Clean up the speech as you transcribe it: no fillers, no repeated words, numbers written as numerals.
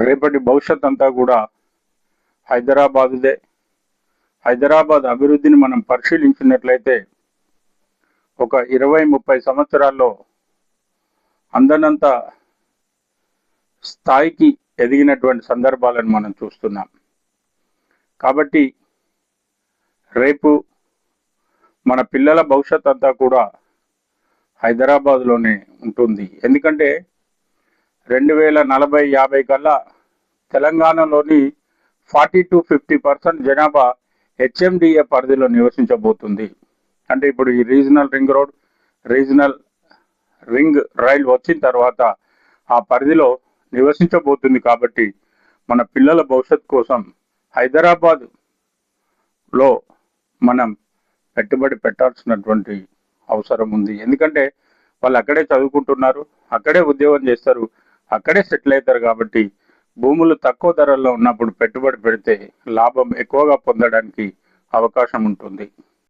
రేపటి భవిష్యత్ అంతా కూడా హైదరాబాదుదే. హైదరాబాద్ అభివృద్ధిని మనం పరిశీలించినట్లయితే ఒక 20-30 సంవత్సరాల్లో అందనంత స్థాయికి ఎదిగినటువంటి సందర్భాలను మనం చూస్తున్నాం. కాబట్టి రేపు మన పిల్లల భవిష్యత్ అంతా కూడా హైదరాబాద్లోనే ఉంటుంది. ఎందుకంటే 2040-50 కల్లా తెలంగాణలోని 40-50% జనాభా హెచ్ఎండిఏ పరిధిలో నివసించబోతుంది. అంటే ఇప్పుడు ఈ regional ring road, regional ring rail వచ్చిన తర్వాత ఆ పరిధిలో నివసించబోతుంది. కాబట్టి మన పిల్లల భవిష్యత్ కోసం హైదరాబాద్లో మనం పెట్టుబడి పెట్టాల్సినటువంటి అవసరం ఉంది. ఎందుకంటే వాళ్ళు అక్కడే చదువుకుంటున్నారు, అక్కడే ఉద్యోగం చేస్తారు, అక్కడే సెటిల్ అవుతారు. కాబట్టి భూములు తక్కువ ధరల్లో ఉన్నప్పుడు పెట్టుబడి పెడితే లాభం ఎక్కువగా పొందడానికి అవకాశం ఉంటుంది.